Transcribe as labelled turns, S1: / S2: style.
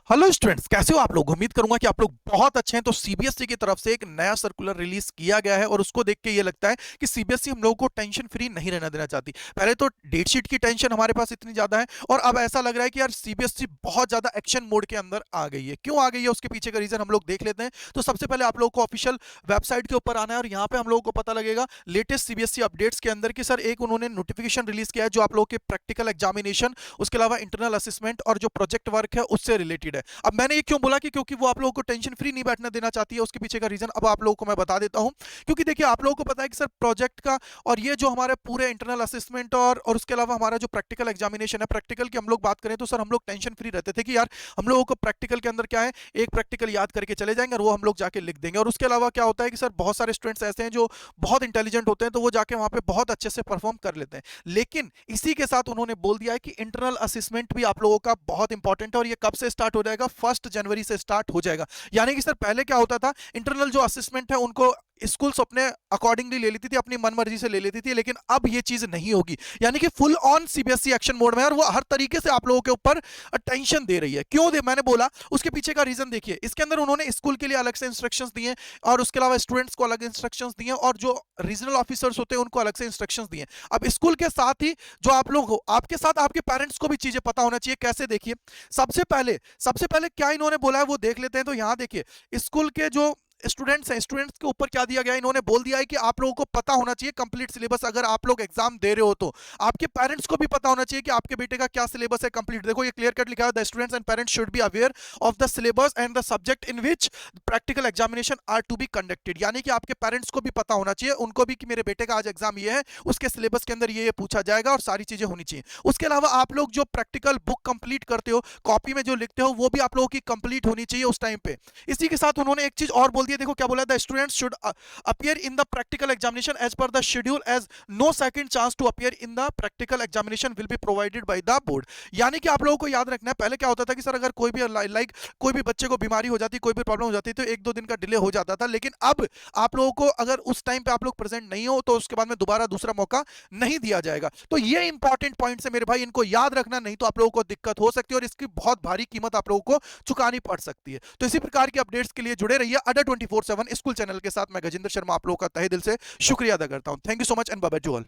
S1: Hello students, कैसे हो आप लोग। उम्मीद करूंगा कि आप लोग बहुत अच्छे हैं। तो सीबीएसई की तरफ से एक नया सर्कुलर रिलीज किया गया है और उसको देख के ये लगता है कि सीबीएसई हम लोगों को टेंशन फ्री नहीं रहना देना चाहती। पहले तो डेट शीट की टेंशन हमारे पास इतनी ज्यादा है और अब ऐसा लग रहा है कि यार सीबीएसई बहुत ज्यादा एक्शन मोड के अंदर आ गई है। क्यों आ गई है उसके पीछे का रीजन हम लोग देख लेते हैं। तो सबसे पहले आप लोगों को ऑफिशियल वेबसाइट के ऊपर आना है और यहाँ पे हम लोगों को पता लगेगा लेटेस्ट सीबीएसई अपडेट्स के अंदर कि सर एक उन्होंने नोटिफिकेशन रिलीज किया है जो आप लोगों के प्रैक्टिकल एग्जामिनेशन, उसके अलावा इंटरनल असेसमेंट और जो प्रोजेक्ट वर्क है उससे रिलेटेड है। अब मैंने ये क्यों बोला कि क्योंकि वो आप लोगों को टेंशन फ्री नहीं बैठना देना चाहती है, उसके पीछे का रीजन अब आप लोगों को मैं बता देता हूं। क्योंकि देखिए आप लोगों को पता है कि सर प्रोजेक्ट का और ये जो हमारे पूरे इंटरनल असेसमेंट और उसके अलावा हमारा जो प्रैक्टिकल एग्जामिनेशन है, प्रैक्टिकल की हम लोग बात करें तो सर हम लोग टेंशन फ्री रहते थे कि यार हम लोगों को प्रैक्टिकल के अंदर क्या है, एक प्रैक्टिकल याद करके चले जाएंगे और वो हम लोग जाके लिख देंगे। और उसके अलावा क्या होता है कि सर बहुत सारे स्टूडेंट्स ऐसे हैं जो बहुत इंटेलिजेंट होते हैं तो वो जाके वहां पे बहुत अच्छे से परफॉर्म कर लेते हैं। लेकिन इसी के साथ उन्होंने बोल दिया है कि इंटरनल असेसमेंट भी आप लोगों का बहुत इंपॉर्टेंट है और ये कब से स्टार्ट हो जाएगा, 1 जनवरी से स्टार्ट हो जाएगा। यानी कि सर पहले क्या होता था, इंटरनल जो असेसमेंट है उनको स्कूल्स अपने अकॉर्डिंगली ले लेती थी, अपनी मनमर्जी से ले लेती थी, लेकिन अब ये चीज नहीं होगी। यानी कि full on CBSE action mode में है और वो हर तरीके से आप लोगों के ऊपर टेंशन दे रही है। क्यों दे, मैंने बोला उसके पीछे का रीजन देखिए। इसके अंदर उन्होंने स्कूल के लिए अलग से इंस्ट्रक्शंस दिए और उसके अलावा स्टूडेंट्स को अलग इंस्ट्रक्शंस दिए और जो रीजनल ऑफिसर्स होते हैं उनको अलग से इंस्ट्रक्शंस दिए। अब स्कूल के साथ ही जो आप लोग हो, आपके साथ आपके पेरेंट्स को भी चीजें पता होना चाहिए। कैसे, देखिए सबसे पहले क्या इन्होंने बोला है वो देख लेते हैं। तो यहां देखिए स्कूल के जो स्टूडेंट्स हैं, स्टूडेंट्स के ऊपर क्या दिया गया है, इन्होंने बोल दिया है कि आप लोगों को पता होना चाहिए कंप्लीट सिलेबस। अगर आप लोग एग्जाम दे रहे हो तो आपके पेरेंट्स को भी पता होना चाहिए कि आपके बेटे का क्या सिलेबस है कंप्लीट। देखो ये क्लियर कट लिखा है, the students and parents should be aware of the syllabus and the subject in which practical examination are to be conducted. यानी कि आपके पेरेंट्स को भी पता होना चाहिए, उनको भी, कि मेरे बेटे का आज एग्जाम ये है, उसके सिलेबस के अंदर ये पूछा जाएगा और सारी चीजें होनी चाहिए। उसके अलावा आप लोग जो प्रैक्टिकल बुक कंप्लीट करते हो, कॉपी में जो लिखते हो, वो भी आप लोगों की कंप्लीट होनी चाहिए उस टाइम पे। इसी के साथ उन्होंने एक चीज और बोल दी है, देखो क्या बोला, the students should appear in the practical examination as per the schedule as no second chance to appear in the practical examination will be provided by the board. यानी कि आप लोगों को याद रखना है, पहले क्या होता था कि सर अगर कोई भी लाइक कोई भी बच्चे को बीमारी हो जाती, कोई भी प्रॉब्लम हो जाती तो 1-2 दिन का डिले हो जाता था। लेकिन अब आप लोगों को अगर उस टाइम पे आप लोग प्रेजेंट नहीं हो तो उसके बाद में दोबारा दूसरा मौका नहीं दिया जाएगा। तो ये इंपॉर्टेंट पॉइंट्स है मेरे भाई, इनको याद रखना, नहीं तो आप लोगों को दिक्कत हो सकती है और इसकी बहुत भारी कीमत आप लोगों को चुकानी पड़ सकती है। तो इसी प्रकार की अपडेट्स के लिए जुड़े रहिए अड्डा 24/7 स्कूल चैनल के साथ। मैं गजेंद्र शर्मा आप लोगों का तहे दिल से शुक्रिया अदा करता हूं। Thank you so much and bye bye to all.